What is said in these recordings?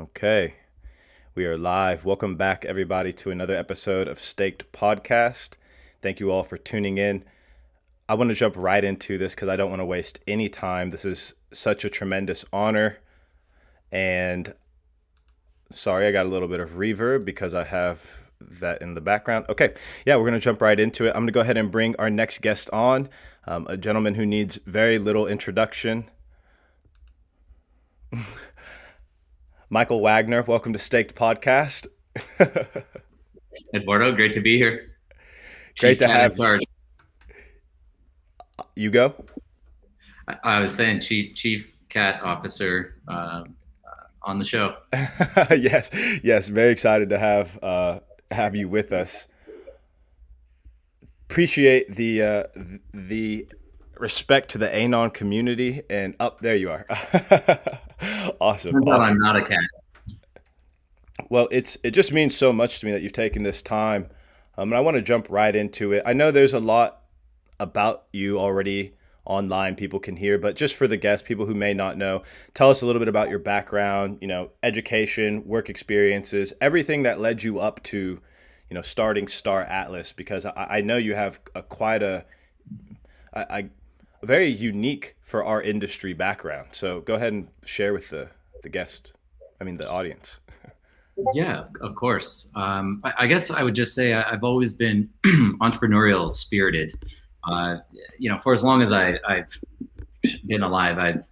Okay, we are live. Welcome back, everybody, to another episode of Staked Podcast. Thank you all for tuning in. I want to jump right into this because I don't want to waste any time. This is such a tremendous honor. And sorry, I got a little bit of reverb because I have that in the background. Okay, yeah, we're going to jump right into it. I'm going to go ahead and bring our next guest on, a gentleman who needs very little introduction. Michael Wagner, welcome to Staked Podcast. Eduardo, great to be here. Great to have you. You go. I was saying Chief Cat Officer on the show. Yes, very excited to have you with us. Appreciate the respect to the Anon community, and there you are. Awesome. Turns out I'm not a cat. Well, it just means so much to me that you've taken this time, and I want to jump right into it. I know there's a lot about you already online people can hear, but just for the guests, people who may not know, tell us a little bit about your background, education, work experiences, everything that led you up to, starting Star Atlas, because I know you have quite a very unique for our industry background. So go ahead and share with the audience. Yeah, of course. I guess I would just say I've always been entrepreneurial spirited. For as long as I've been alive, I've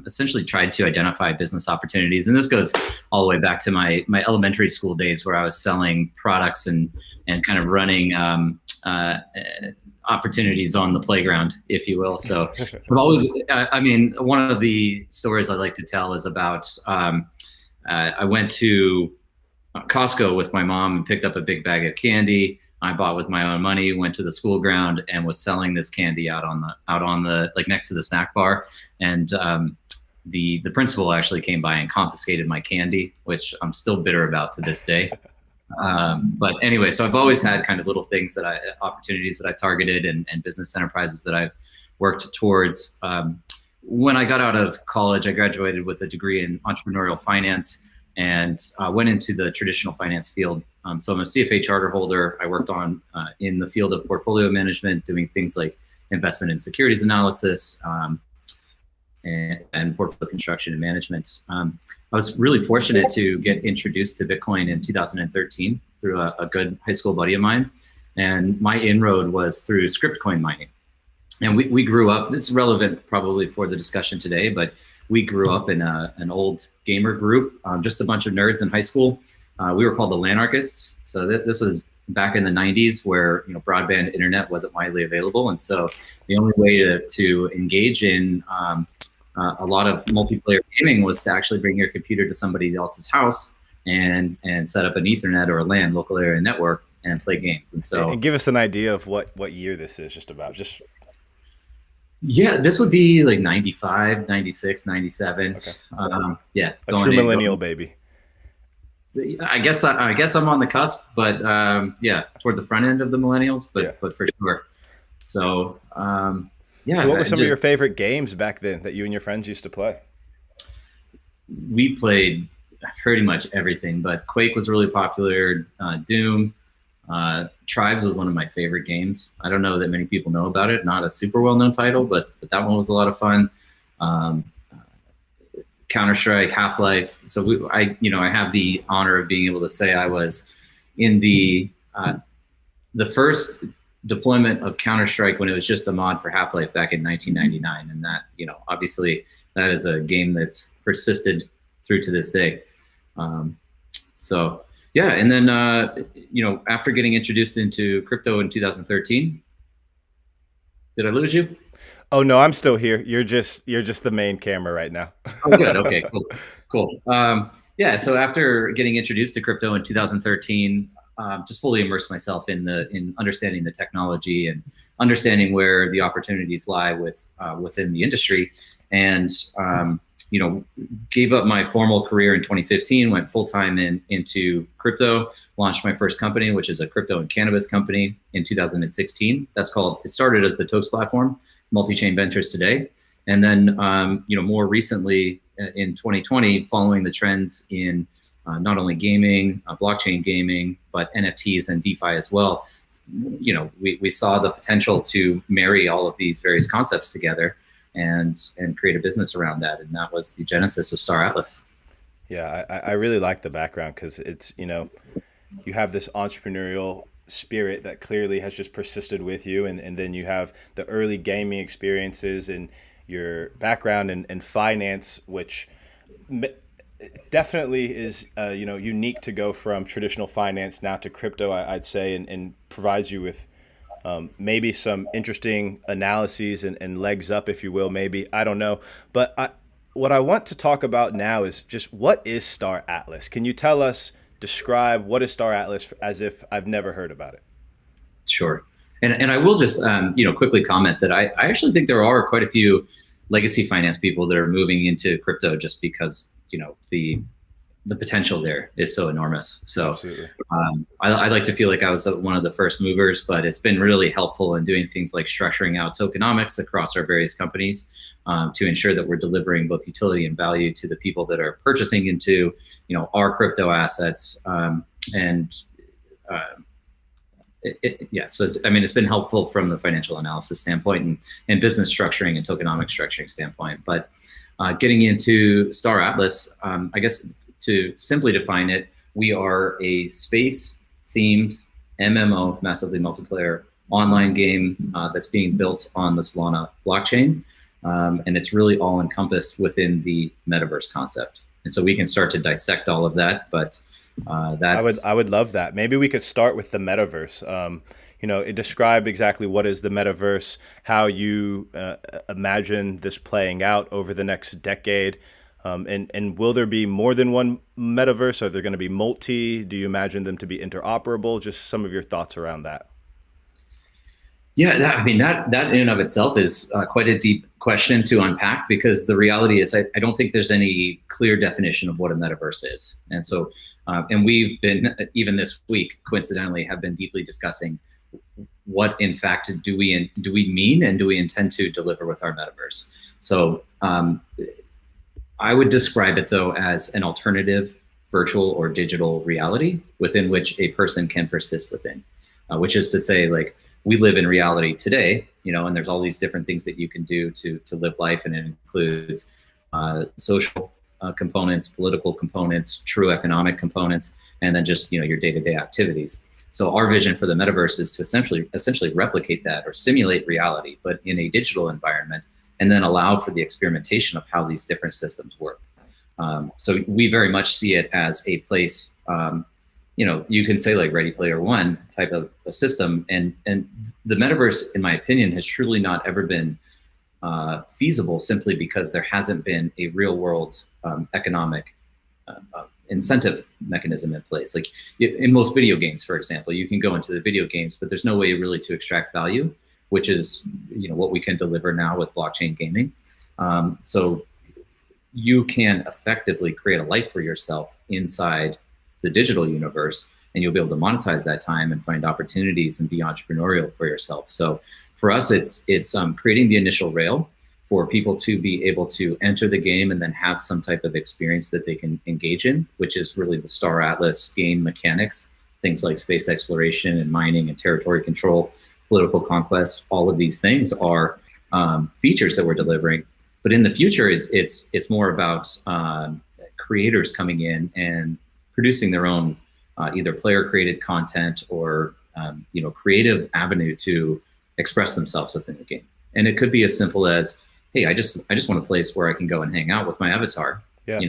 essentially tried to identify business opportunities. And this goes all the way back to my elementary school days where I was selling products and kind of running opportunities on the playground, if you will. So I've always, one of the stories I like to tell is about, I went to Costco with my mom and picked up a big bag of candy. I bought with my own money, went to the school ground and was selling this candy out on the like next to the snack bar. And the principal actually came by and confiscated my candy, which I'm still bitter about to this day. But anyway, so I've always had kind of little things opportunities that I targeted and business enterprises that I've worked towards. When I got out of college, I graduated with a degree in entrepreneurial finance and went into the traditional finance field. So I'm a CFA charter holder. I worked in the field of portfolio management, doing things like investment and securities analysis, and portfolio construction and management. I was really fortunate to get introduced to Bitcoin in 2013 through a good high school buddy of mine. And my inroad was through script coin mining. And we grew up, it's relevant probably for the discussion today, but we grew up in an old gamer group, just a bunch of nerds in high school. We were called the Lanarchists. So this was back in the 90s where broadband internet wasn't widely available. And so the only way to engage in a lot of multiplayer gaming was to actually bring your computer to somebody else's house and set up an Ethernet or a LAN, local area network, and play games. And so, and give us an idea of what year this is Yeah, this would be like 95, 96, 97. Okay. Yeah. A true millennial baby. I guess I'm on the cusp, but yeah, toward the front end of the millennials, but for sure. So, yeah. So what were some of your favorite games back then that you and your friends used to play? We played pretty much everything, but Quake was really popular. Doom, Tribes was one of my favorite games. I don't know that many people know about it. Not a super well-known title, but that one was a lot of fun. Counter-Strike, Half-Life. So I have the honor of being able to say I was in the first deployment of Counter-Strike when it was just a mod for Half-Life back in 1999. And that, obviously that is a game that's persisted through to this day. So yeah. And then, after getting introduced into crypto in 2013, did I lose you? Oh no, I'm still here. You're just the main camera right now. Oh, good. Okay, cool. Yeah. So after getting introduced to crypto in 2013, just fully immersed myself in understanding the technology and understanding where the opportunities lie within the industry, and gave up my formal career in 2015, went full time into crypto, launched my first company, which is a crypto and cannabis company, in 2016. It started as the Toast platform, Multi-Chain Ventures today. And then, more recently in 2020, following the trends in not only gaming, blockchain gaming, but NFTs and DeFi as well. We saw the potential to marry all of these various concepts together and create a business around that. And that was the genesis of Star Atlas. Yeah, I really like the background because it's, you have this entrepreneurial spirit that clearly has just persisted with you. And then you have the early gaming experiences and your background in finance, which definitely is, unique to go from traditional finance now to crypto, I'd say, and provides you with maybe some interesting analyses and legs up, if you will, maybe. I don't know. But what I want to talk about now is just what is Star Atlas? Can you tell us, describe what is Star Atlas as if I've never heard about it? Sure. And I will just, quickly comment that I actually think there are quite a few legacy finance people that are moving into crypto just because, the potential there is so enormous. So I like to feel like I was one of the first movers, but it's been really helpful in doing things like structuring out tokenomics across our various companies to ensure that we're delivering both utility and value to the people that are purchasing into, our crypto assets. So it's been helpful from the financial analysis standpoint and business structuring and tokenomic structuring standpoint. But getting into Star Atlas, I guess to simply define it, we are a space-themed MMO, massively multiplayer online game that's being built on the Solana blockchain. And it's really all encompassed within the Metaverse concept. And so we can start to dissect all of that, but I would love that. Maybe we could start with the Metaverse. Describe exactly what is the Metaverse, how you imagine this playing out over the next decade. And will there be more than one Metaverse? Are there going to be multi? Do you imagine them to be interoperable? Just some of your thoughts around that. Yeah, that in and of itself is quite a deep question to unpack, because the reality is I don't think there's any clear definition of what a metaverse is. And so, and we've been, even this week, coincidentally, have been deeply discussing what in fact do we mean and do we intend to deliver with our metaverse. So I would describe it though as an alternative virtual or digital reality within which a person can persist within, which is to say, like, we live in reality today, and there's all these different things that you can do to live life, and it includes social components, political components, true economic components, and then just your day-to-day activities. So our vision for the metaverse is to essentially replicate that or simulate reality, but in a digital environment, and then allow for the experimentation of how these different systems work. So we very much see it as a place. You can say like Ready Player One type of a system, and the metaverse, in my opinion, has truly not ever been feasible simply because there hasn't been a real world economic incentive mechanism in place. Like in most video games, for example, you can go into the video games, but there's no way really to extract value, which is what we can deliver now with blockchain gaming. So you can effectively create a life for yourself inside the digital universe, and you'll be able to monetize that time and find opportunities and be entrepreneurial for yourself. So for us, it's creating the initial rail for people to be able to enter the game and then have some type of experience that they can engage in, which is really the Star Atlas game mechanics, things like space exploration and mining and territory control, political conquest. All of these things are features that we're delivering. But in the future, it's more about creators coming in and producing their own either player-created content or creative avenue to express themselves within the game. And it could be as simple as, hey, I just want a place where I can go and hang out with my avatar. Yeah.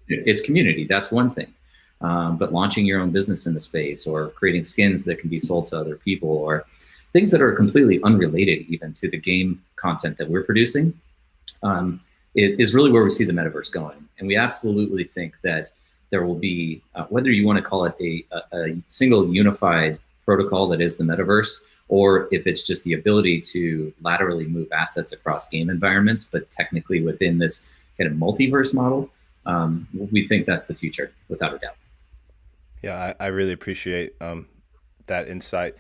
It's community. That's one thing. But launching your own business in the space, or creating skins that can be sold to other people, or things that are completely unrelated even to the game content that we're producing, it is really where we see the metaverse going. And we absolutely think that there will be, whether you want to call it a single unified protocol that is the metaverse, or if it's just the ability to laterally move assets across game environments, but technically within this kind of multiverse model, we think that's the future, without a doubt. Yeah, I really appreciate that insight.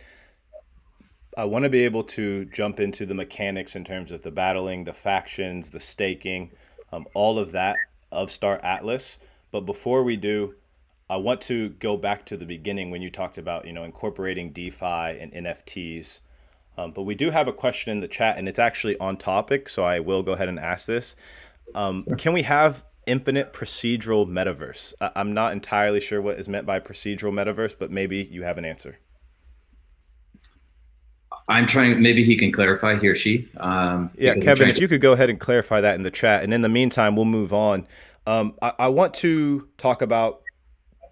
I want to be able to jump into the mechanics in terms of the battling, the factions, the staking, all of that of Star Atlas. But before we do, I want to go back to the beginning when you talked about, incorporating DeFi and NFTs. But we do have a question in the chat, and it's actually on topic, so I will go ahead and ask this. Can we have infinite procedural metaverse? I'm not entirely sure what is meant by procedural metaverse, but maybe you have an answer. I'm trying, maybe he can clarify, he or she. Yeah, Kevin, if you could go ahead and clarify that in the chat. And in the meantime, we'll move on. I want to talk about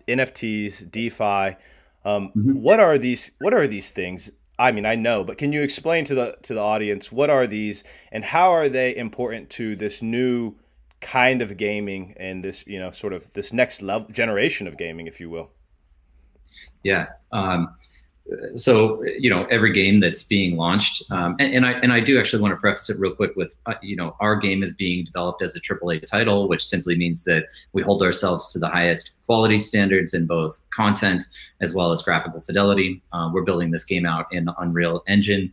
NFTs, DeFi. Mhm. What are these? What are these things? I mean, I know, but can you explain to the audience what are these and how are they important to this new kind of gaming and this, sort of this next level generation of gaming, if you will? Yeah. So every game that's being launched, and I do actually want to preface it real quick with our game is being developed as a AAA title, which simply means that we hold ourselves to the highest quality standards in both content as well as graphical fidelity. We're building this game out in Unreal Engine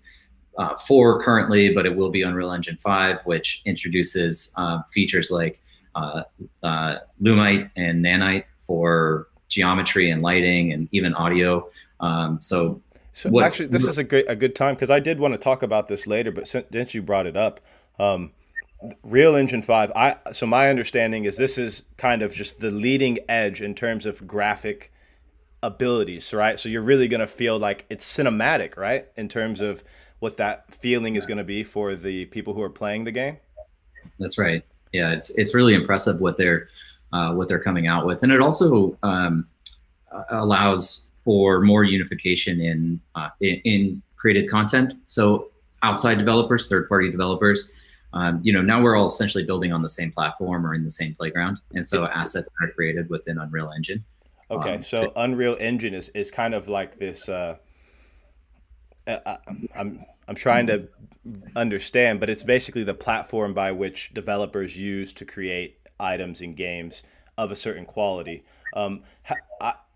4 currently, but it will be Unreal Engine 5, which introduces features like Lumite and Nanite for geometry and lighting and even audio. So So actually, this is a good time because I did want to talk about this later, but since you brought it up, um, Real Engine 5, so my understanding is this is kind of just the leading edge in terms of graphic abilities, right? So you're really going to feel like it's cinematic, right? In terms of what that feeling is going to be for the people who are playing the game. That's right. Yeah, it's really impressive what they're coming out with, and it also allows for more unification in created content. So outside developers, third party developers, now we're all essentially building on the same platform or in the same playground, and so assets are created within Unreal Engine. Okay, so Unreal Engine is kind of like this. I'm trying to understand, but it's basically the platform by which developers use to create items in games of a certain quality.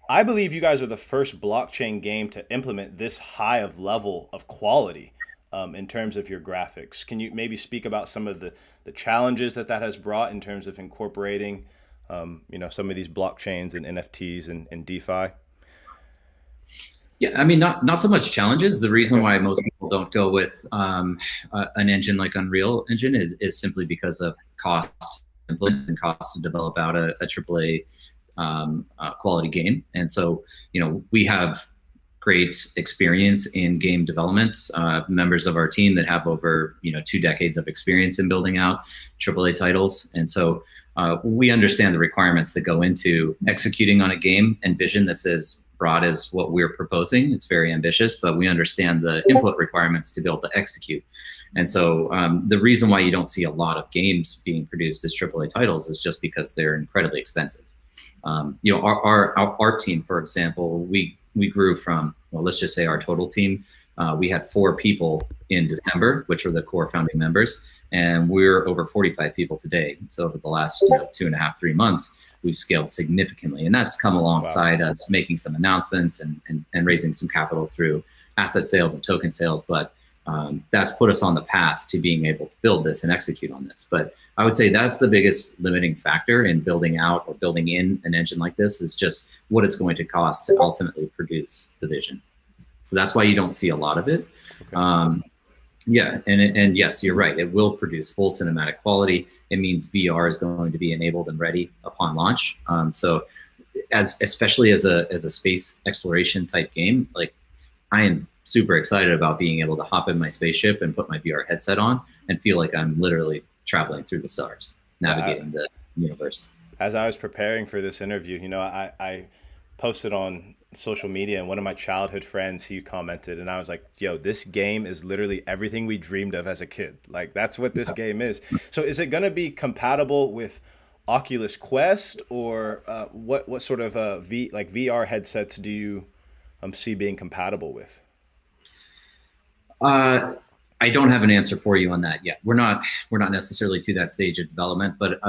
I believe you guys are the first blockchain game to implement this high of level of quality in terms of your graphics. Can you maybe speak about some of the challenges that has brought in terms of incorporating, some of these blockchains and NFTs and DeFi? Yeah, I mean, not so much challenges. The reason Okay. why most people don't go with an engine like Unreal Engine is simply because of cost and cost to develop out a AAA quality game. And so, we have great experience in game development, members of our team that have over 2 decades of experience in building out AAA titles. And so we understand the requirements that go into executing on a game and vision that's as broad as what we're proposing. It's very ambitious, but we understand the input requirements to be able to execute. And so the reason why you don't see a lot of games being produced as AAA titles is just because they're incredibly expensive. Our art team, for example, we grew from, well, let's just say our total team, we had 4 people in December, which were the core founding members, and we're over 45 people today. So over the last 2.5, 3 months, we've scaled significantly, and that's come alongside us making some announcements and raising some capital through asset sales and token sales. But that's put us on the path to being able to build this and execute on this. But I would say that's the biggest limiting factor in building out or building in an engine like this, is just what it's going to cost to ultimately produce the vision. So that's why you don't see a lot of it. Okay. Yeah, and yes, you're right. It will produce full cinematic quality. It means VR is going to be enabled and ready upon launch. So, especially as a space exploration type game, like, I am super excited about being able to hop in my spaceship and put my VR headset on and feel like I'm literally traveling through the stars, navigating the universe. As I was preparing for this interview, I posted on social media, and one of my childhood friends, he commented, and I was like, yo, this game is literally everything we dreamed of as a kid. Like, that's what this game is. So is it going to be compatible with Oculus Quest, or what sort of VR headsets do you see being compatible with? I don't have an answer for you on that yet. We're not necessarily to that stage of development, but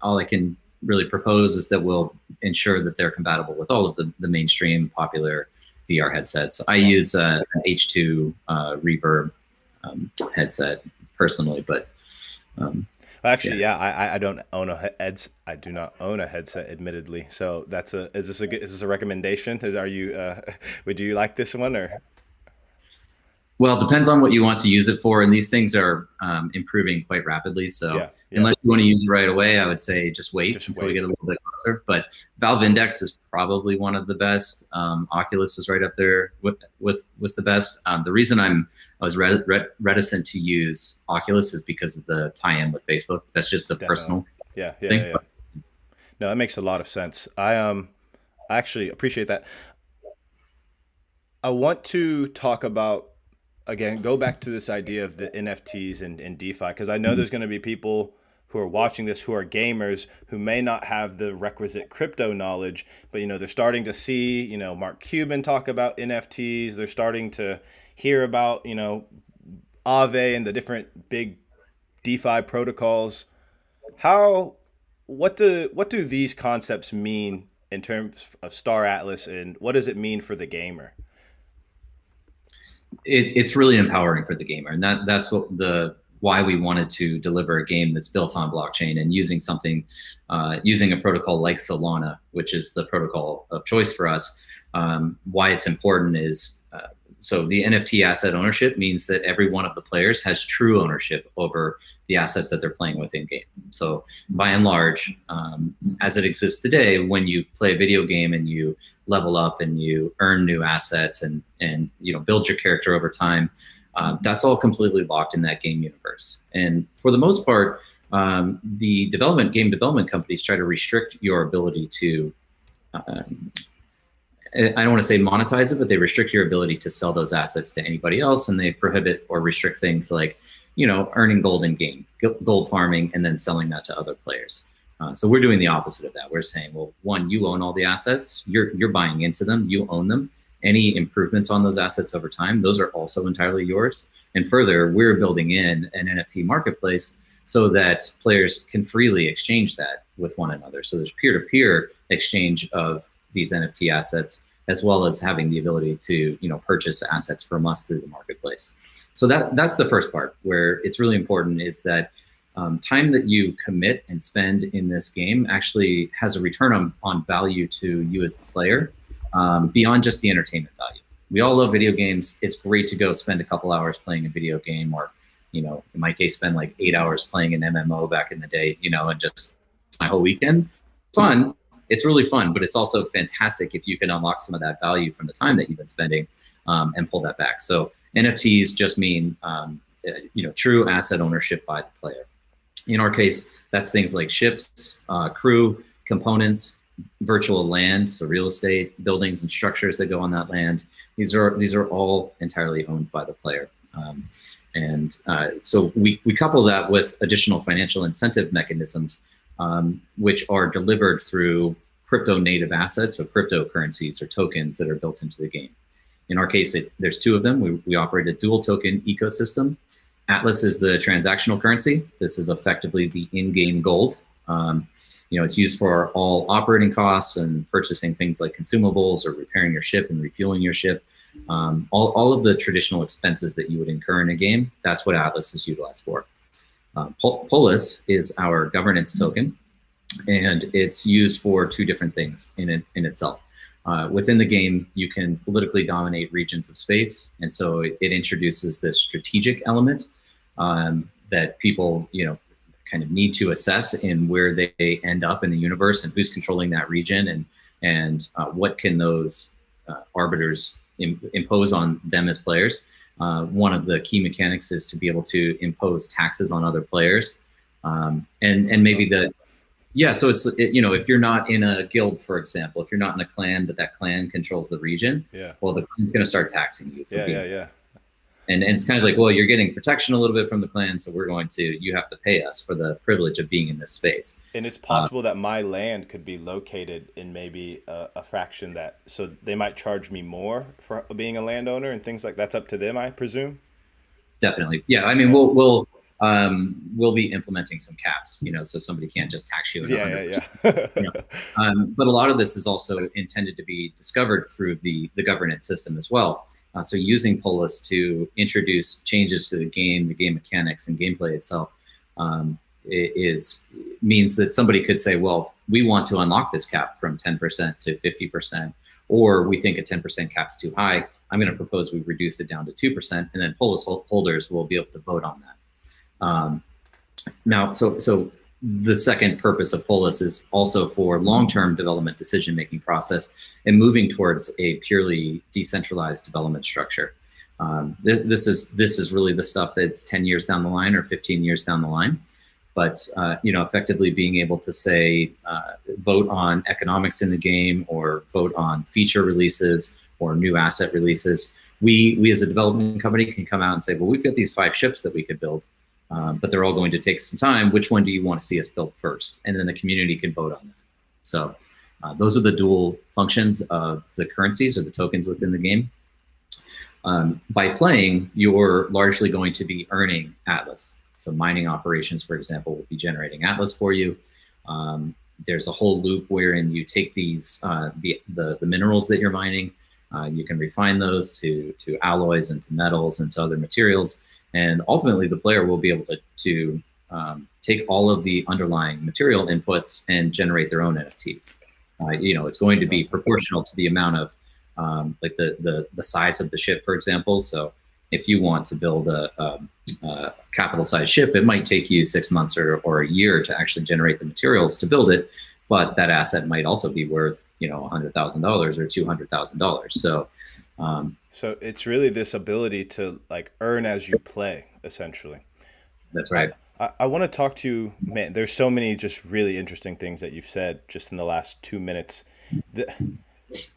all I can really propose is that we'll ensure that they're compatible with all of the mainstream popular VR headsets. I use an H2 Reverb headset personally, but Actually, Yeah. yeah, I don't own I do not own a headset, admittedly. So that's a is this a recommendation? Are you would you like this one or? Well, it depends on what you want to use it for, and these things are improving quite rapidly. So Yeah, yeah, unless you want to use it right away, I would say just wait just until we wait. get a little bit closer. But Valve Index is probably one of the best. Oculus is right up there with the best. The reason I was reticent to use Oculus is because of the tie-in with Facebook. That's just a Definitely. personal Yeah, yeah, yeah, thing. yeah. No, that makes a lot of sense. I actually appreciate that. I want to talk about, again, go back to this idea of the NFTs and DeFi, because I know there's going to be people who are watching this who are gamers who may not have the requisite crypto knowledge, but they're starting to see, Mark Cuban talk about NFTs. They're starting to hear about, Aave and the different big DeFi protocols. How what do these concepts mean in terms of Star Atlas, and what does it mean for the gamer? It's really empowering for the gamer, and that's what the why we wanted to deliver a game that's built on blockchain and using something, using a protocol like Solana, which is the protocol of choice for us. Why it's important is so the NFT asset ownership means that every one of the players has true ownership over the assets that they're playing with in game. So by and large, as it exists today, when you play a video game and you level up and you earn new assets and build your character over time, that's all completely locked in that game universe. And for the most part, the game development companies try to restrict your ability to I don't want to say monetize it, but they restrict your ability to sell those assets to anybody else, and they prohibit or restrict things like, earning gold in game, gold farming, and then selling that to other players. So we're doing the opposite of that. We're saying, well, one, you own all the assets, you're buying into them, you own them. Any improvements on those assets over time, those are also entirely yours. And further, we're building in an NFT marketplace so that players can freely exchange that with one another. So there's peer-to-peer exchange of these NFT assets, as well as having the ability to purchase assets from us through the marketplace. So that's the first part where it's really important is that time that you commit and spend in this game actually has a return on value to you as the player, beyond just the entertainment value. We all love video games. It's great to go spend a couple hours playing a video game, or in my case, spend like 8 hours playing an MMO back in the day, and just my whole weekend. Fun. It's really fun, but it's also fantastic if you can unlock some of that value from the time that you've been spending, and pull that back. So NFTs just mean true asset ownership by the player. In our case, that's things like ships, crew, components, virtual land, so real estate, buildings and structures that go on that land. These are all entirely owned by the player. So we couple that with additional financial incentive mechanisms, which are delivered through crypto native assets, or cryptocurrencies or tokens that are built into the game. In our case, there's two of them. We operate a dual token ecosystem. Atlas is the transactional currency. This is effectively the in-game gold. It's used for all operating costs and purchasing things like consumables or repairing your ship and refueling your ship. All of the traditional expenses that you would incur in a game, that's what Atlas is utilized for. POLIS is our governance token, and it's used for two different things in itself. Within the game, you can politically dominate regions of space, and so it introduces this strategic element that people, kind of need to assess in where they end up in the universe and who's controlling that region, and what can those arbiters impose on them as players. One of the key mechanics is to be able to impose taxes on other players, and maybe so if you're not in a guild, for example, if you're not in a clan, but that clan controls the region, well, the clan's going to start taxing you. And it's kind of like, well, you're getting protection a little bit from the clan, so you have to pay us for the privilege of being in this space. And it's possible that my land could be located in maybe a fraction so they might charge me more for being a landowner and things like that's up to them, I presume. Definitely. Yeah. I mean, we'll be implementing some caps, so somebody can't just tax you. 100%. But a lot of this is also intended to be discovered through the governance system as well. So using POLIS to introduce changes to the game mechanics and gameplay itself, is means that somebody could say, well, we want to unlock this cap from 10% to 50%, or we think a 10% cap's too high. I'm going to propose we reduce it down to 2%, and then POLIS holders will be able to vote on that. Now, so the second purpose of POLIS is also for long-term development decision-making process and moving towards a purely decentralized development structure. This is really the stuff that's 10 years down the line or 15 years down the line. But effectively being able to say, vote on economics in the game, or vote on feature releases or new asset releases. We as a development company can come out and say, well, we've got these 5 ships that we could build, but they're all going to take some time. Which one do you want to see us build first? And then the community can vote on that. So those are the dual functions of the currencies or the tokens within the game. By playing, you're largely going to be earning Atlas. So mining operations, for example, will be generating Atlas for you. There's a whole loop wherein you take these the minerals that you're mining, you can refine those to alloys and to metals and to other materials, and ultimately the player will be able to take all of the underlying material inputs and generate their own NFTs. It's going to be proportional to the amount of like the size of the ship, for example. So if you want to build a capital size ship, it might take you 6 months or a year to actually generate the materials to build it, but that asset might also be worth $100,000 or $200,000. So it's really this ability to like earn as you play, essentially. That's right. I want to talk to you, man. There's so many just really interesting things that you've said just in the last 2 minutes.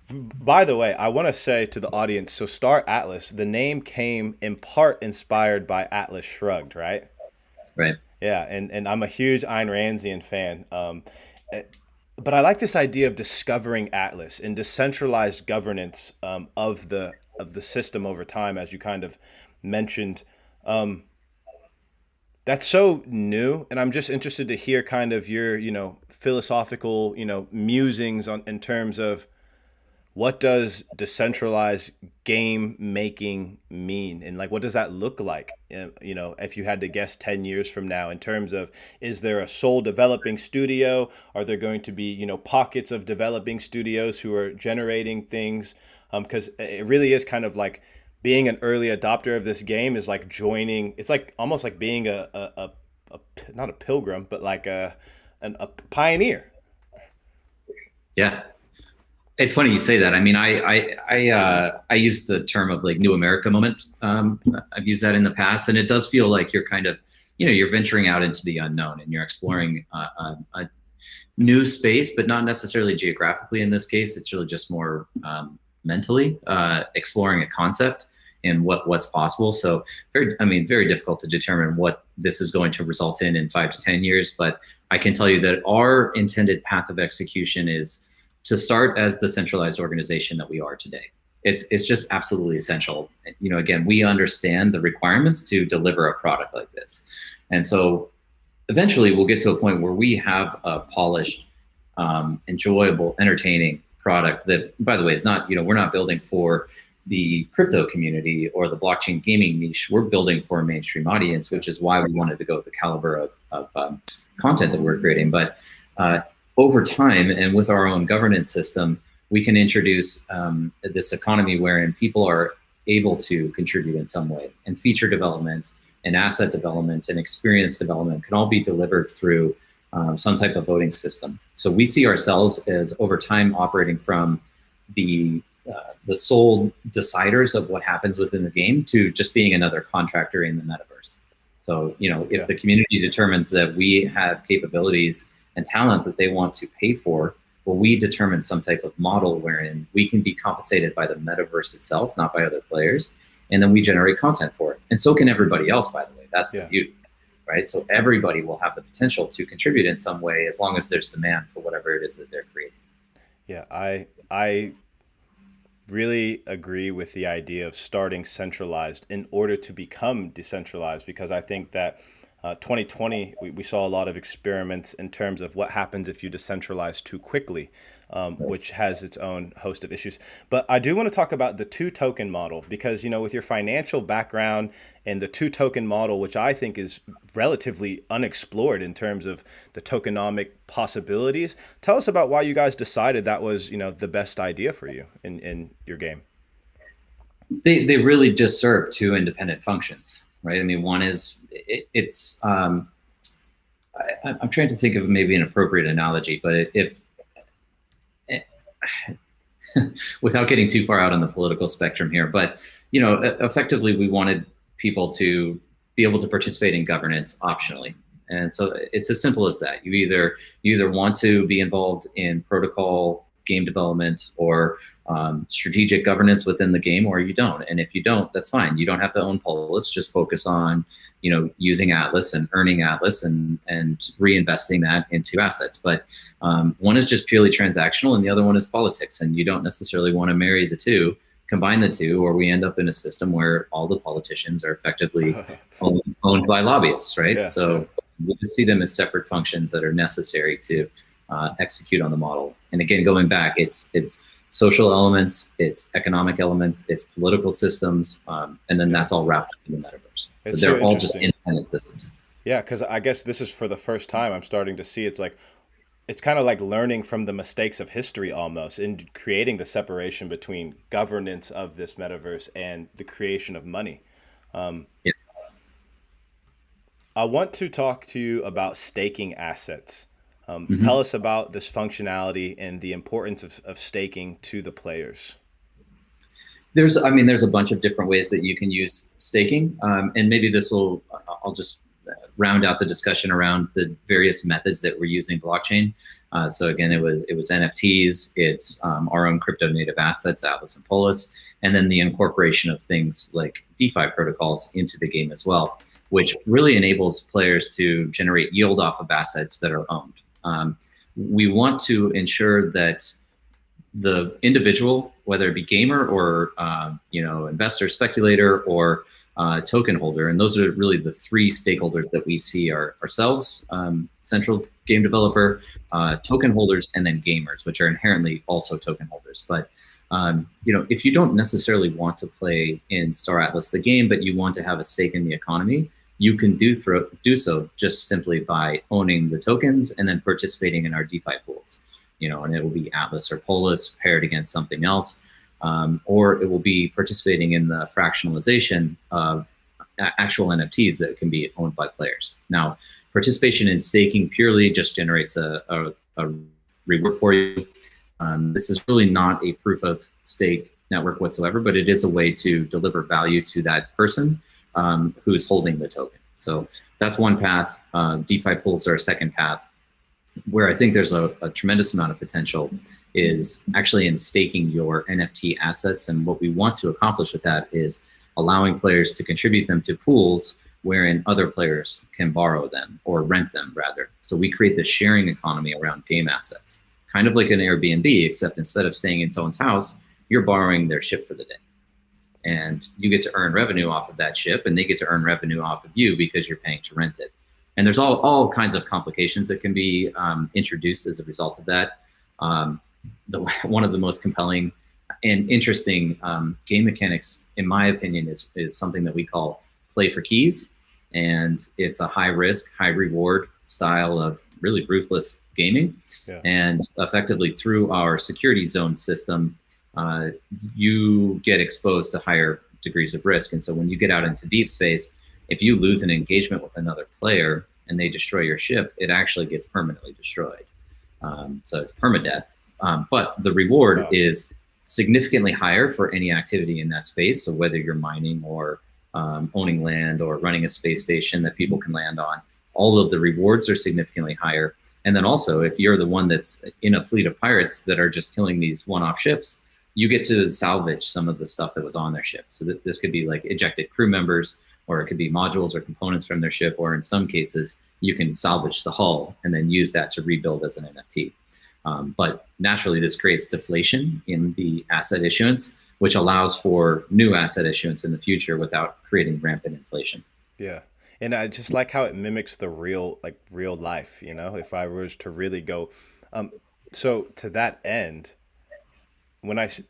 By the way, I want to say to the audience, so Star Atlas, the name came in part inspired by Atlas Shrugged, right? Right. Yeah, and I'm a huge Ayn Randian fan. But I like this idea of discovering Atlas and decentralized governance of the system over time, as you kind of mentioned. That's so new, and I'm just interested to hear kind of your, philosophical, musings on in terms of what does decentralized game making mean, and like what does that look like, if you had to guess 10 years from now, in terms of, is there a sole developing studio? Are there going to be pockets of developing studios who are generating things? Because it really is kind of like being an early adopter of this game is like joining. It's like almost like being a not a pilgrim, but like a pioneer. Yeah. It's funny you say that. I mean, I use the term of like New America moment. I've used that in the past, and it does feel like you're kind of, you're venturing out into the unknown and you're exploring a new space, but not necessarily geographically. In this case, it's really just more mentally exploring a concept and what's possible. So very difficult to determine what this is going to result in 5 to 10 years. But I can tell you that our intended path of execution is to start as the centralized organization that we are today. It's just absolutely essential. Again, we understand the requirements to deliver a product like this. And so eventually we'll get to a point where we have a polished, enjoyable, entertaining product that, by the way, is not, we're not building for the crypto community or the blockchain gaming niche. We're building for a mainstream audience, which is why we wanted to go with the caliber of content that we're creating. But over time, and with our own governance system, we can introduce this economy wherein people are able to contribute in some way, and feature development and asset development and experience development can all be delivered through some type of voting system. So we see ourselves as, over time, operating from the sole deciders of what happens within the game to just being another contractor in the metaverse. So, if the community determines that we have capabilities and talent that they want to pay for, well, we determine some type of model wherein we can be compensated by the metaverse itself, not by other players, and then we generate content for it. And so can everybody else, by the way. That's the beauty, right? So everybody will have the potential to contribute in some way as long as there's demand for whatever it is that they're creating. Yeah, I really agree with the idea of starting centralized in order to become decentralized, because I think that 2020, we saw a lot of experiments in terms of what happens if you decentralize too quickly, which has its own host of issues. But I do want to talk about the two token model because, with your financial background and the two token model, which I think is relatively unexplored in terms of the tokenomic possibilities, tell us about why you guys decided that was, the best idea for you in your game. They really just serve two independent functions, right? I mean, one is I'm trying to think of maybe an appropriate analogy, but if without getting too far out on the political spectrum here, but effectively we wanted people to be able to participate in governance optionally. And so it's as simple as that. You either want to be involved in protocol game development or strategic governance within the game, or you don't. And if you don't, that's fine. You don't have to own POLIS. Just focus on, using Atlas and earning Atlas and reinvesting that into assets. But one is just purely transactional, and the other one is politics. And you don't necessarily want to marry the two, combine the two, or we end up in a system where all the politicians are effectively owned by lobbyists, right? Yeah. So we just see them as separate functions that are necessary to execute on the model. And again, going back, it's social elements, it's economic elements, it's political systems, and then that's all wrapped up in the metaverse. So they're all just independent systems. Yeah, because I guess this is for the first time I'm starting to see it's kind of like learning from the mistakes of history almost, in creating the separation between governance of this metaverse and the creation of money. Yeah. I want to talk to you about staking assets. Tell us about this functionality and the importance of staking to the players. There's a bunch of different ways that you can use staking, and maybe I'll just round out the discussion around the various methods that we're using blockchain. So again, it was NFTs, it's our own crypto native assets, Atlas and POLIS, and then the incorporation of things like DeFi protocols into the game as well, which really enables players to generate yield off of assets that are owned. We want to ensure that the individual, whether it be gamer or investor, speculator, or token holder, and those are really the three stakeholders that we see are ourselves, central game developer, token holders, and then gamers, which are inherently also token holders. But if you don't necessarily want to play in Star Atlas the game, but you want to have a stake in the economy, you can do so just simply by owning the tokens and then participating in our DeFi pools. And it will be Atlas or POLIS paired against something else, or it will be participating in the fractionalization of actual NFTs that can be owned by players. Now, participation in staking purely just generates a reward for you. This is really not a proof of stake network whatsoever, but it is a way to deliver value to that person who's holding the token. So that's one path. DeFi pools are a second path. Where I think there's a tremendous amount of potential is actually in staking your NFT assets. And what we want to accomplish with that is allowing players to contribute them to pools wherein other players can borrow them or rent them rather. So we create this sharing economy around game assets, kind of like an Airbnb, except instead of staying in someone's house, you're borrowing their ship for the day. And you get to earn revenue off of that ship, and they get to earn revenue off of you because you're paying to rent it. And there's all kinds of complications that can be introduced as a result of that. One of the most compelling and interesting game mechanics, in my opinion, is something that we call play for keys. And it's a high risk, high reward style of really ruthless gaming. Yeah. And effectively through our security zone system, you get exposed to higher degrees of risk. And so when you get out into deep space, if you lose an engagement with another player and they destroy your ship, it actually gets permanently destroyed. So it's permadeath. But the reward is significantly higher for any activity in that space. So whether you're mining or owning land or running a space station that people can land on, all of the rewards are significantly higher. And then also, if you're the one that's in a fleet of pirates that are just killing these one-off ships, you get to salvage some of the stuff that was on their ship. So this could be like ejected crew members, or it could be modules or components from their ship, or in some cases, you can salvage the hull and then use that to rebuild as an NFT. But naturally, this creates deflation in the asset issuance, which allows for new asset issuance in the future without creating rampant inflation. Yeah. And I just like how it mimics the real, like real life, you know, if I was to really go. Um, so to that end, when I s-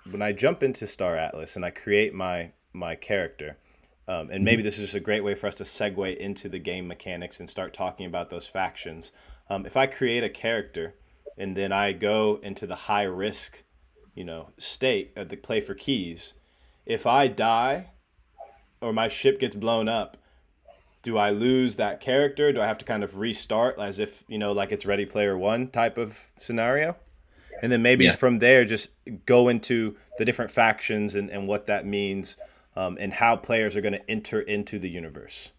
when I jump into Star Atlas and I create my character, and maybe Mhm. this is just a great way for us to segue into the game mechanics and start talking about those factions. If I create a character and then I go into the high risk, state of the play for keys, if I die or my ship gets blown up, do I lose that character? Do I have to kind of restart as if, like it's Ready Player One type of scenario? And then maybe Yeah. from there, just go into the different factions and what that means, and how players are going to enter into the universe.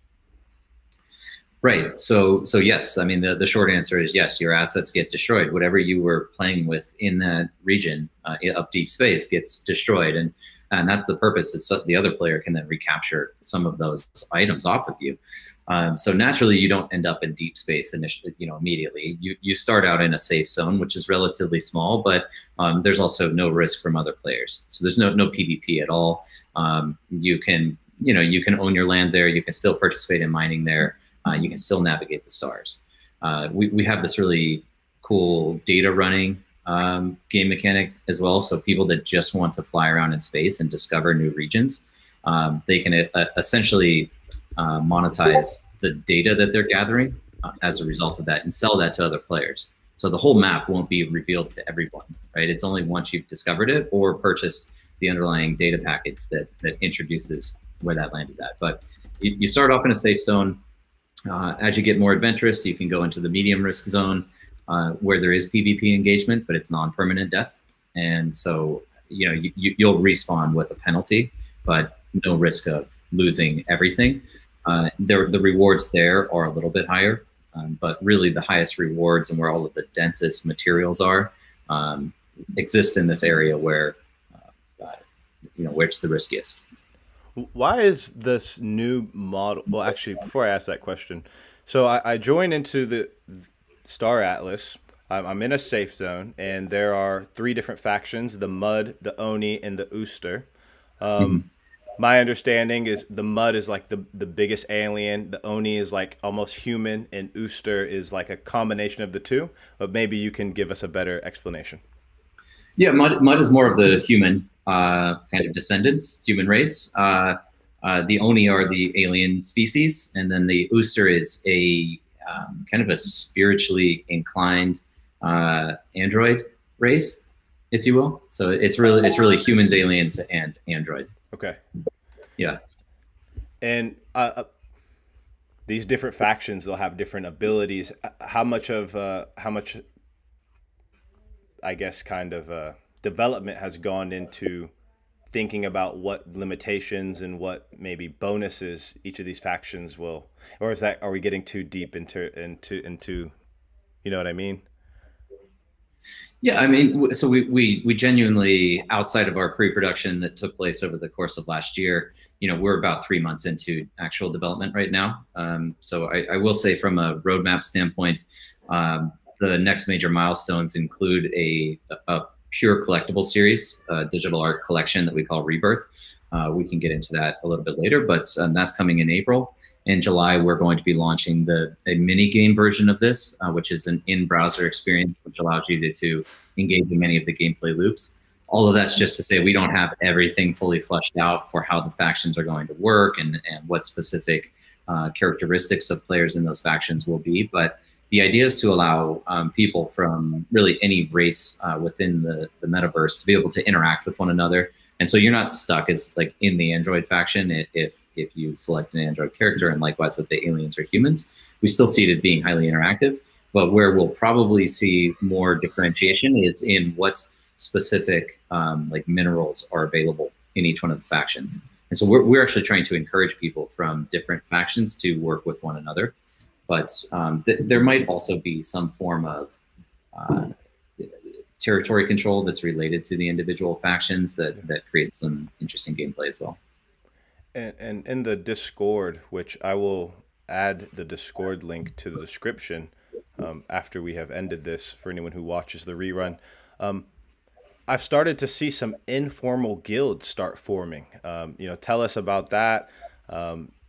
Right. So yes, I mean the short answer is yes. Your assets get destroyed. Whatever you were playing with in that region of deep space gets destroyed, and that's the purpose. Is so the other player can then recapture some of those items off of you. So naturally, you don't end up in deep space initially. Immediately. You start out in a safe zone, which is relatively small, but there's also no risk from other players. So there's no PvP at all. You can own your land there. You can still participate in mining there. You can still navigate the stars. We have this really cool data running game mechanic as well. So people that just want to fly around in space and discover new regions, they can essentially monetize the data that they're gathering as a result of that and sell that to other players. So the whole map won't be revealed to everyone, right? It's only once you've discovered it or purchased the underlying data package that introduces where that land is at. But you start off in a safe zone. As you get more adventurous, you can go into the medium risk zone where there is PvP engagement, but it's non-permanent death. And so, you'll respawn with a penalty, but no risk of losing everything. The rewards there are a little bit higher, but really the highest rewards and where all of the densest materials are exist in this area where it's the riskiest. Why is this new model? Well, actually, before I ask that question, so I join into the Star Atlas. I'm in a safe zone, and there are three different factions: the Mud, the Oni, and the Ooster. Mhm. My understanding is the Mud is like the biggest alien. The Oni is like almost human, and Ooster is like a combination of the two. But maybe you can give us a better explanation. Yeah, mud is more of the human kind of descendants, human race. The Oni are the alien species, and then the Ooster is a kind of a spiritually inclined android race, if you will. So it's really humans, aliens, and android. Okay. Yeah. And these different factions, they'll have different abilities. How much I guess kind of development has gone into thinking about what limitations and what maybe bonuses each of these factions will, or are we getting too deep into you know what I mean? Yeah, I mean, so we genuinely, outside of our pre-production that took place over the course of last year, we're about 3 months into actual development right now. So I will say, from a roadmap standpoint, the next major milestones include a pure collectible series, a digital art collection that we call Rebirth. We can get into that a little bit later, but that's coming in April. In July, we're going to be launching a mini game version of this, which is an in-browser experience, which allows you to engage in many of the gameplay loops. All of that's just to say we don't have everything fully fleshed out for how the factions are going to work and what specific characteristics of players in those factions will be. But the idea is to allow people from really any race within the metaverse to be able to interact with one another, and so you're not stuck as like in the android faction if you select an android character, and likewise with the aliens or humans. We still see it as being highly interactive, but where we'll probably see more differentiation is in what specific like minerals are available in each one of the factions. And so we're actually trying to encourage people from different factions to work with one another, but there might also be some form of uh, territory control that's related to the individual factions that creates some interesting gameplay as well. And in the Discord, which I will add the Discord link to the description after we have ended this for anyone who watches the rerun. um, I've started to see some informal guilds start forming. Tell us about that.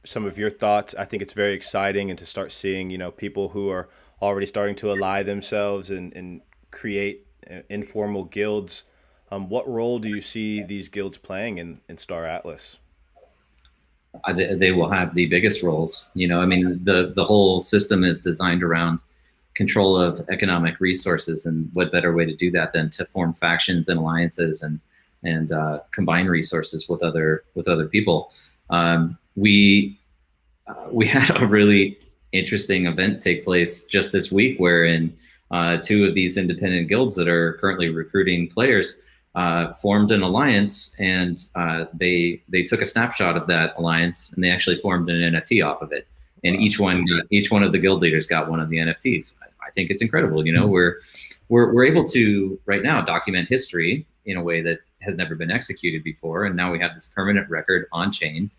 some of your thoughts. I think it's very exciting, and to start seeing, people who are already starting to ally themselves and create informal guilds. What role do you see these guilds playing in Star Atlas? They will have the biggest roles. I mean, the whole system is designed around control of economic resources, and what better way to do that than to form factions and alliances and combine resources with other people. We had a really interesting event take place just this week, wherein two of these independent guilds that are currently recruiting players formed an alliance, and they took a snapshot of that alliance, and they actually formed an NFT off of it. And each one of the guild leaders got one of the NFTs. I think it's incredible. We're able to right now document history in a way that has never been executed before, and now we have this permanent record on chain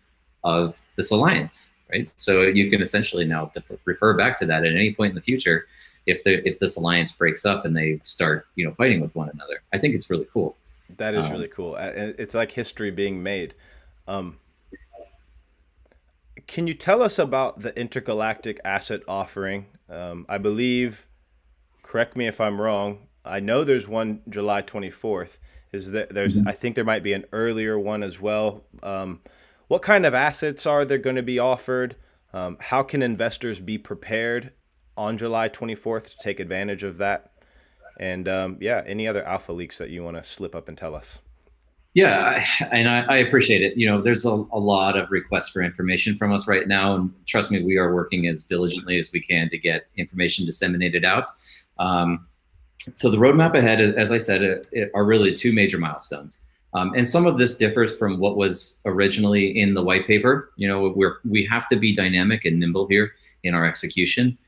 of this alliance, right? So you can essentially now refer back to that at any point in the future if this alliance breaks up and they start fighting with one another. I think it's really cool. That is really cool. And it's like history being made. Can you tell us about the intergalactic asset offering? I believe, correct me if I'm wrong, I know there's one July 24th. I think there might be an earlier one as well. What kind of assets are there going to be offered? How can investors be prepared on July 24th to take advantage of that? And any other alpha leaks that you want to slip up and tell us? Yeah, and I appreciate it. There's a lot of requests for information from us right now, and trust me, we are working as diligently as we can to get information disseminated out. So the roadmap ahead, as I said, are really two major milestones. And some of this differs from what was originally in the white paper. We have to be dynamic and nimble here in our execution.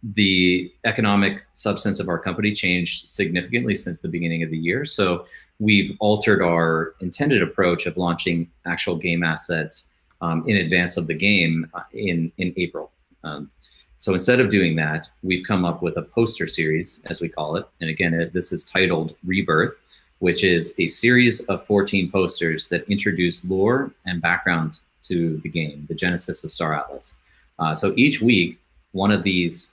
The economic substance of our company changed significantly since the beginning of the year. So we've altered our intended approach of launching actual game assets in advance of the game in April. So instead of doing that, we've come up with a poster series, as we call it. And again, this is titled Rebirth, which is a series of 14 posters that introduce lore and background to the game, the genesis of Star Atlas. So each week, one of these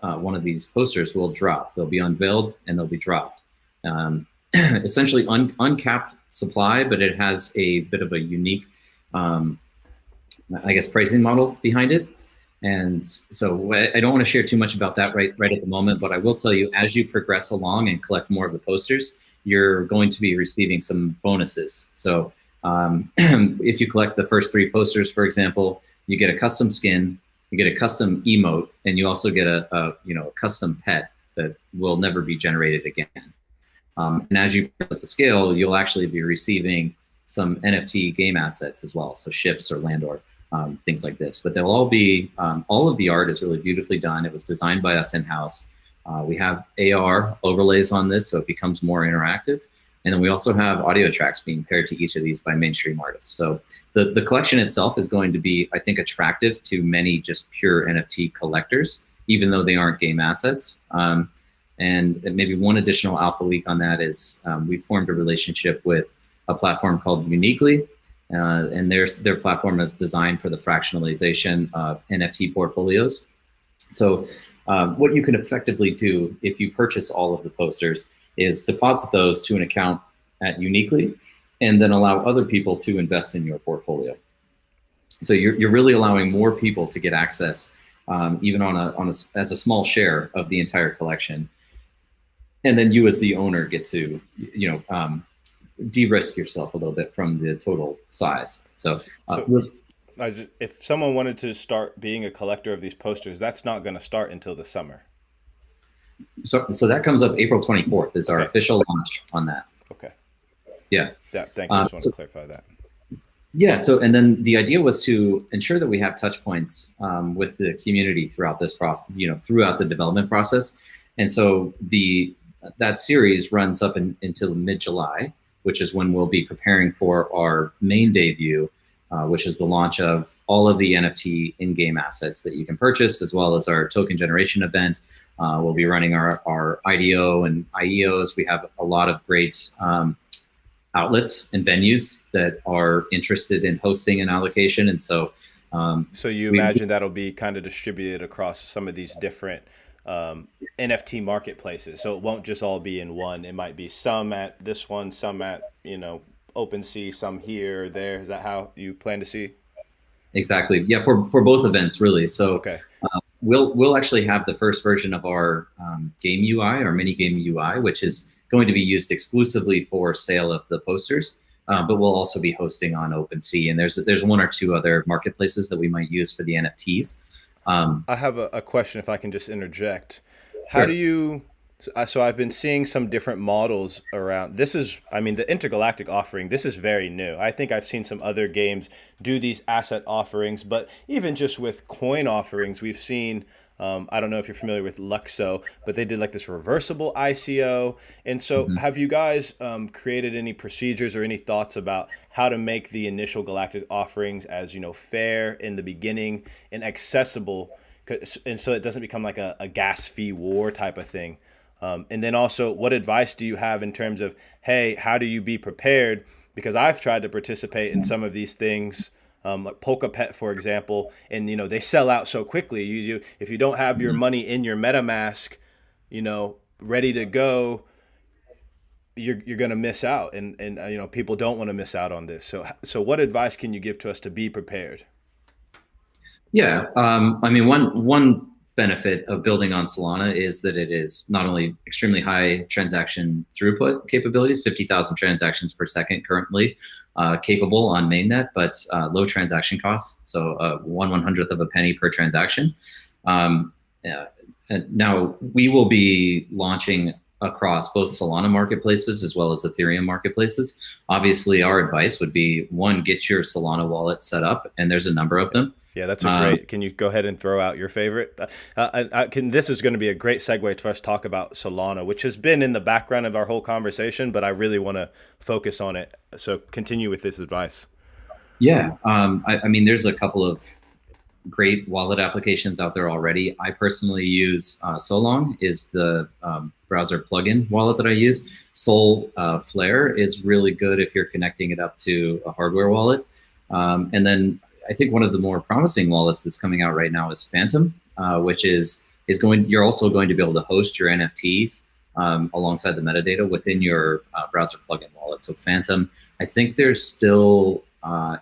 posters will drop. They'll be unveiled and they'll be dropped. Essentially uncapped supply, but it has a bit of a unique, pricing model behind it. And so I don't want to share too much about that right at the moment, but I will tell you, as you progress along and collect more of the posters, you're going to be receiving some bonuses. So if you collect the first 3 posters, for example, you get a custom skin, you get a custom emote, and you also get a custom pet that will never be generated again. And as you press up the scale, you'll actually be receiving some NFT game assets as well, so ships or Landor, things like this. But they'll all be, all of the art is really beautifully done. It was designed by us in-house. We have AR overlays on this, so it becomes more interactive. And then we also have audio tracks being paired to each of these by mainstream artists. So the collection itself is going to be, I think, attractive to many just pure NFT collectors, even though they aren't game assets. And maybe one additional alpha leak on that is we formed a relationship with a platform called Uniquely. And their platform is designed for the fractionalization of NFT portfolios. So what you can effectively do if you purchase all of the posters is deposit those to an account at Uniquely, and then allow other people to invest in your portfolio. So you're really allowing more people to get access, even as a small share of the entire collection. And then you as the owner get to, de-risk yourself a little bit from the total size. So if someone wanted to start being a collector of these posters, that's not going to start until the summer. So that comes up April 24th is our official launch on that. Okay. Yeah. Thank you. I just want to clarify that. Yeah. So, and then the idea was to ensure that we have touch points with the community throughout this process, throughout the development process. And so that series runs up until mid-July, which is when we'll be preparing for our main debut, which is the launch of all of the NFT in-game assets that you can purchase, as well as our token generation event. We'll be running our IDO and IEOs. We have a lot of great outlets and venues that are interested in hosting an allocation. And so So you We imagine that'll be kind of distributed across some of these different NFT marketplaces. So it won't just all be in one. It might be some at this one, some at, OpenSea, some here or there. Is that how you plan to see? Exactly. Yeah, for both events, really. So Okay. we'll actually have the first version of our game UI, our mini game UI, which is going to be used exclusively for sale of the posters. But we'll also be hosting on OpenSea, and there's one or two other marketplaces that we might use for the NFTs. I have a question if I can just interject. How do Sure. you so I've been seeing some different models around. This is, I mean, the intergalactic offering, this is very new. I think I've seen some other games do these asset offerings, but even just with coin offerings, we've seen, I don't know if you're familiar with Luxo, but they did like this reversible ICO. And so Mhm. have you guys created any procedures or any thoughts about how to make the initial galactic offerings as, fair in the beginning and accessible, and so it doesn't become like a gas fee war type of thing? And then also, what advice do you have in terms of, hey, how do you be prepared? Because I've tried to participate in some of these things, like Polka Pet, for example, and they sell out so quickly. You if you don't have your Mhm. money in your MetaMask, ready to go, you're gonna miss out, and people don't want to miss out on this. So what advice can you give to us to be prepared? Yeah, I mean, one benefit of building on Solana is that it is not only extremely high transaction throughput capabilities, 50,000 transactions per second currently capable on mainnet, but low transaction costs, so 1/100th of a penny per transaction. Yeah, and now we will be launching across both Solana marketplaces as well as Ethereum marketplaces. Obviously, our advice would be one, get your Solana wallet set up, and there's a number of Yeah. them. Yeah, that's a Um, great. Can you go ahead and throw out your favorite? This is going to be a great segue to us talk about Solana, which has been in the background of our whole conversation, but I really want to focus on it. So continue with this advice. Yeah, I mean, there's a couple of great wallet applications out there already. I personally use Solong is the browser plugin wallet that I use. Sol Flare is really good if you're connecting it up to a hardware wallet. And then I think one of the more promising wallets that's coming out right now is Phantom, which is going. You're also going to be able to host your NFTs alongside the metadata within your browser plugin wallet. So Phantom, I think there's still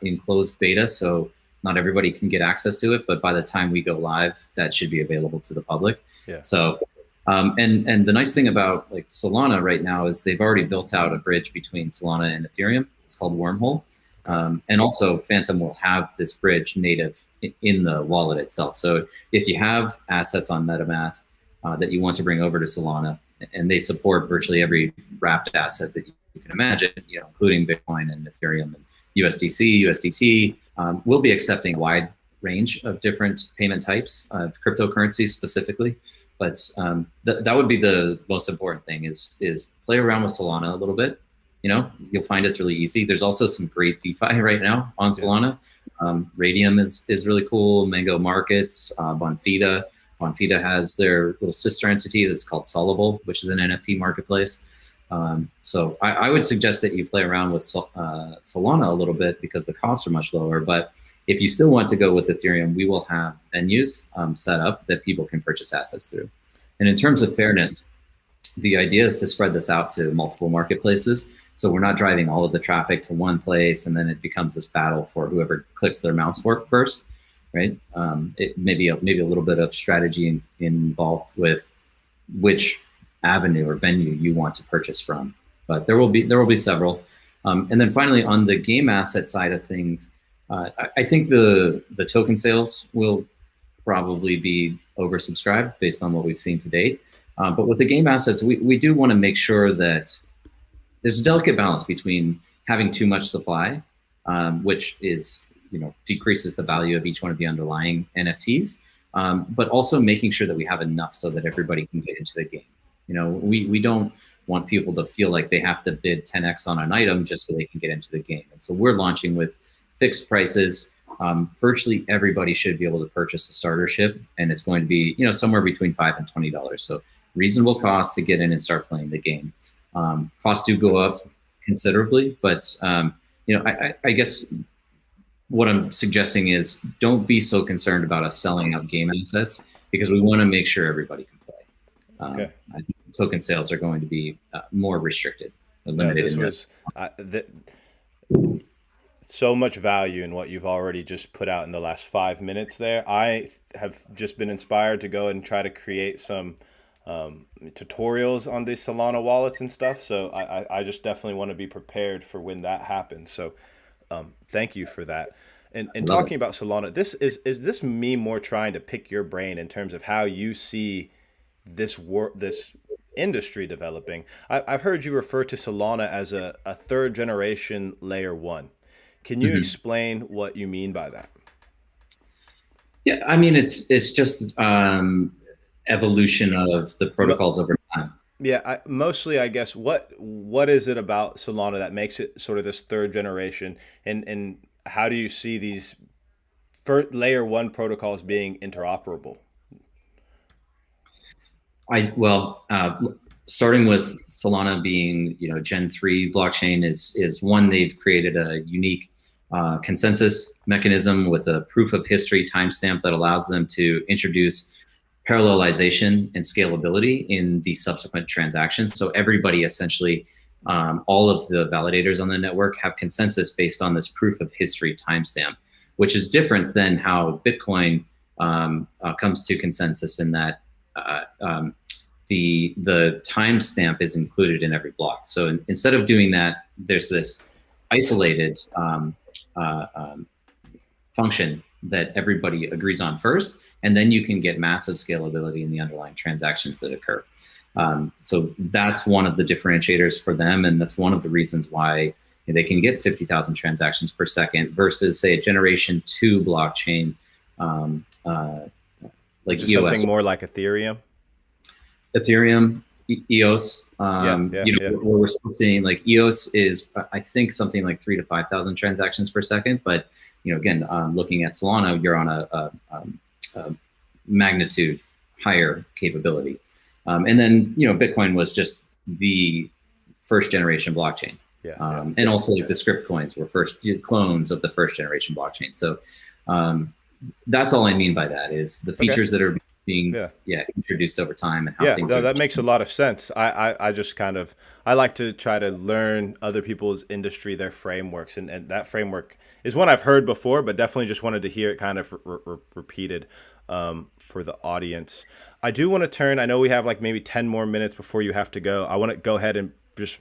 in closed beta, so not everybody can get access to it. But by the time we go live, that should be available to the public. Yeah. So, and the nice thing about like Solana right now is they've already built out a bridge between Solana and Ethereum. It's called Wormhole, and also Phantom will have this bridge native in the wallet itself. So if you have assets on MetaMask that you want to bring over to Solana, and they support virtually every wrapped asset that you can imagine, including Bitcoin and Ethereum and USDC, USDT. We'll be accepting a wide range of different payment types of cryptocurrencies specifically. But that would be the most important thing is play around with Solana a little bit. You'll find it's really easy. There's also some great DeFi right now on Solana. Radium is really cool. Mango Markets, Bonfida. Bonfida has their little sister entity that's called Solable, which is an NFT marketplace. So I would suggest that you play around with Solana a little bit because the costs are much lower. But if you still want to go with Ethereum, we will have venues set up that people can purchase assets through. And in terms of fairness, the idea is to spread this out to multiple marketplaces. So we're not driving all of the traffic to one place and then it becomes this battle for whoever clicks their mouse fork first, right? It maybe a little bit of strategy involved with which avenue or venue you want to purchase from, but there will be several. And then finally, on the game asset side of things, I think the token sales will probably be oversubscribed based on what we've seen to date. But with the game assets, we do want to make sure that there's a delicate balance between having too much supply, which is decreases the value of each one of the underlying NFTs, but also making sure that we have enough so that everybody can get into the game. We don't want people to feel like they have to bid 10x on an item just so they can get into the game. And so we're launching with fixed prices. Virtually everybody should be able to purchase a starter ship, and it's going to be somewhere between $5 and $20. So reasonable cost to get in and start playing the game. Costs do go up considerably, but I guess what I'm suggesting is don't be so concerned about us selling out game assets, because we want to make sure everybody can play. Okay. I think token sales are going to be more restricted, limited. No, this was so much value in what you've already just put out in the last 5 minutes there. I have just been inspired to go and try to create some tutorials on these Solana wallets and stuff. So I just definitely want to be prepared for when that happens. So thank you for that. And talking about Solana, is this me more trying to pick your brain in terms of how you see this industry developing? I've heard you refer to Solana as a third generation layer one. Can you explain what you mean by that? Yeah, I mean, it's just evolution of the protocols over time. Yeah, mostly, I guess, what is it about Solana that makes it sort of this third generation, and how do you see these layer one protocols being interoperable? Starting with Solana being, Gen 3 blockchain is one, they've created a unique consensus mechanism with a proof of history timestamp that allows them to introduce parallelization and scalability in the subsequent transactions. So everybody essentially, all of the validators on the network have consensus based on this proof of history timestamp, which is different than how Bitcoin comes to consensus in that the timestamp is included in every block. So instead of doing that, there's this isolated function that everybody agrees on first, and then you can get massive scalability in the underlying transactions that occur. So that's one of the differentiators for them, and that's one of the reasons why they can get 50,000 transactions per second versus, say, a generation 2 blockchain like EOS. Something more like Ethereum? Ethereum, EOS, where we're still seeing like EOS is, I think, something like 3,000 to 5,000 transactions per second. But, again, looking at Solana, you're on a magnitude higher capability. And then, Bitcoin was just the first generation blockchain. And also like the script coins were first clones of the first generation blockchain. So that's all I mean by that is the features that are being introduced over time and how things are. That makes a lot of sense. I just I like to try to learn other people's industry, their frameworks, and that framework is one I've heard before, but definitely just wanted to hear it kind of repeated for the audience. I do want to turn, I know we have like maybe 10 more minutes before you have to go. I want to go ahead and just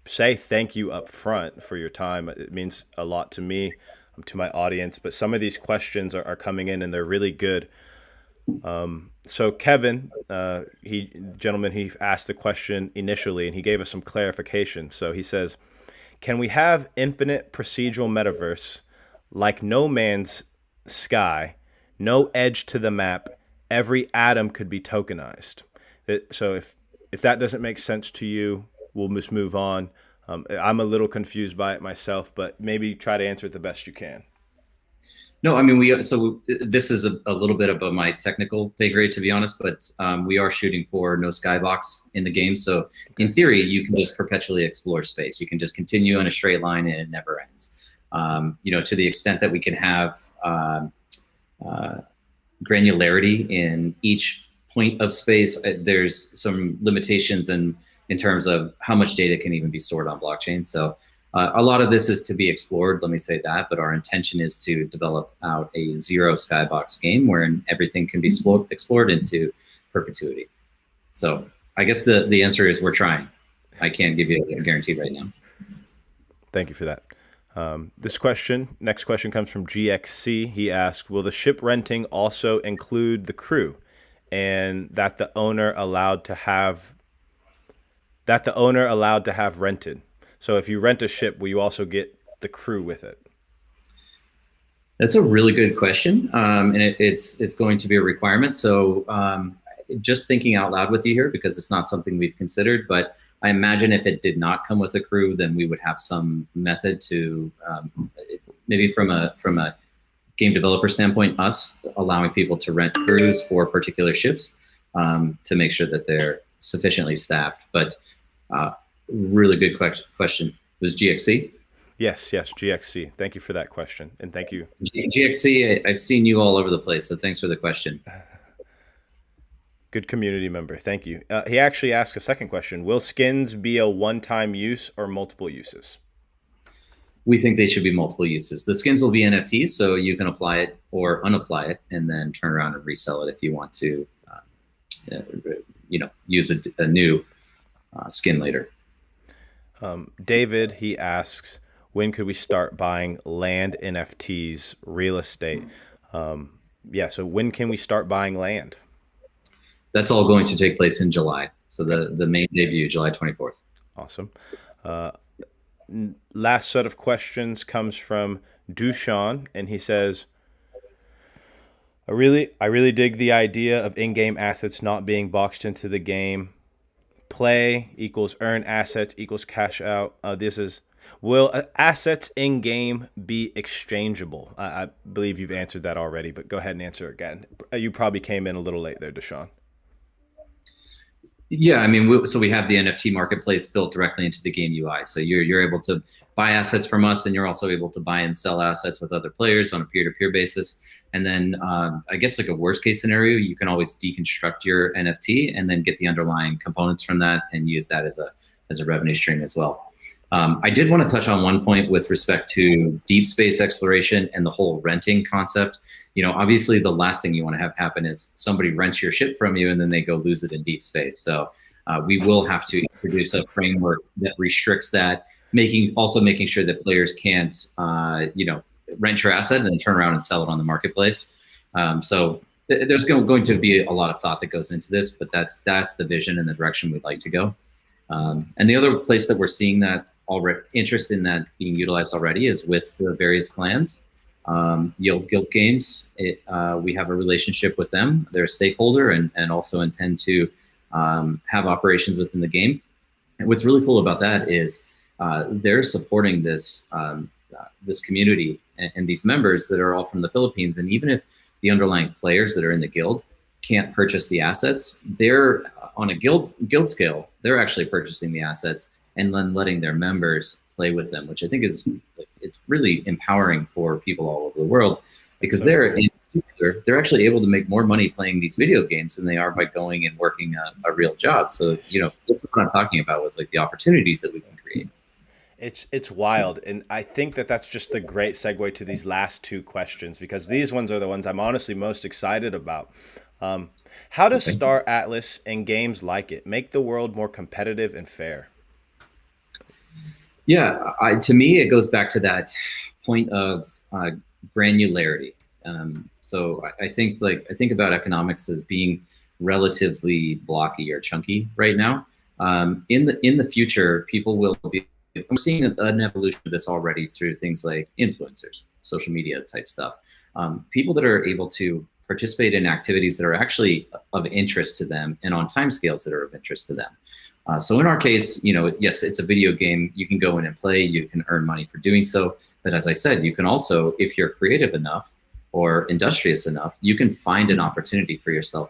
say thank you up front for your time. It means a lot to me, to my audience, but some of these questions are coming in and they're really good. So Kevin, he asked the question initially and he gave us some clarification. So he says, can we have infinite procedural metaverse like No Man's Sky, no edge to the map, every atom could be tokenized? So if that doesn't make sense to you, we'll just move on. I'm a little confused by it myself, but maybe try to answer it the best you can. No, I mean, so this is a little bit above my technical pay grade, to be honest, but we are shooting for no skybox in the game. So in theory, you can just perpetually explore space. You can just continue in a straight line and it never ends. To the extent that we can have granularity in each point of space, there's some limitations in terms of how much data can even be stored on blockchain. So a lot of this is to be explored, let me say that, but our intention is to develop out a zero skybox game wherein everything can be explored into perpetuity. So I guess the answer is we're trying. I can't give you a guarantee right now. Thank you for that. Next question comes from GXC. He asked, will the ship renting also include the crew and that the owner allowed to have rented? So if you rent a ship, will you also get the crew with it? That's a really good question. And it's going to be a requirement. So just thinking out loud with you here, because it's not something we've considered, but I imagine if it did not come with a crew, then we would have some method to maybe from a game developer standpoint, us allowing people to rent crews for particular ships to make sure that they're sufficiently staffed. But really good question. Was GXC? Yes, yes, GXC. Thank you for that question, and thank you. GXC, I've seen you all over the place, so thanks for the question. Good community member. Thank you. He actually asked a second question. Will skins be a one-time use or multiple uses? We think they should be multiple uses. The skins will be NFTs, so you can apply it or unapply it, and then turn around and resell it if you want to, use a new skin later. David, he asks, when could we start buying land, NFTs, real estate? So when can we start buying land? That's all going to take place in July. So the main debut, July 24th. Awesome. Last set of questions comes from Dushan, and he says, I really dig the idea of in-game assets not being boxed into the game. Play equals earn assets equals cash out. Will assets in game be exchangeable? I believe you've answered that already, but go ahead and answer again. You probably came in a little late there, Deshaun. Yeah, I mean, so we have the NFT marketplace built directly into the game UI. So you're able to buy assets from us, and you're also able to buy and sell assets with other players on a peer-to-peer basis. And then I guess like a worst case scenario, you can always deconstruct your NFT and then get the underlying components from that and use that as a revenue stream as well. I did want to touch on one point with respect to deep space exploration and the whole renting concept. Obviously the last thing you want to have happen is somebody rents your ship from you and then they go lose it in deep space. So we will have to introduce a framework that restricts that, making sure that players can't, rent your asset and then turn around and sell it on the marketplace. So there's going to be a lot of thought that goes into this, but that's the vision and the direction we'd like to go. And the other place that we're seeing that interest in that being utilized already is with the various clans. Yield Guild Games, we have a relationship with them. They're a stakeholder and also intend to have operations within the game. And what's really cool about that is they're supporting this community and these members that are all from the Philippines. And even if the underlying players that are in the guild can't purchase the assets, they're on a guild scale, they're actually purchasing the assets and then letting their members play with them, which I think it's really empowering for people all over the world, because they're actually able to make more money playing these video games than they are by going and working a real job. So, this is what I'm talking about with like the opportunities that we can create. It's wild. And I think that's just the great segue to these last two questions, because these ones are the ones I'm honestly most excited about. How does Star Atlas and games like it make the world more competitive and fair? Yeah, to me, it goes back to that point of granularity. So I think about economics as being relatively blocky or chunky right now. In the future, people will be. I'm seeing an evolution of this already through things like influencers, social media type stuff. People that are able to participate in activities that are actually of interest to them and on timescales that are of interest to them. So in our case, yes, it's a video game. You can go in and play. You can earn money for doing so. But as I said, you can also, if you're creative enough or industrious enough, you can find an opportunity for yourself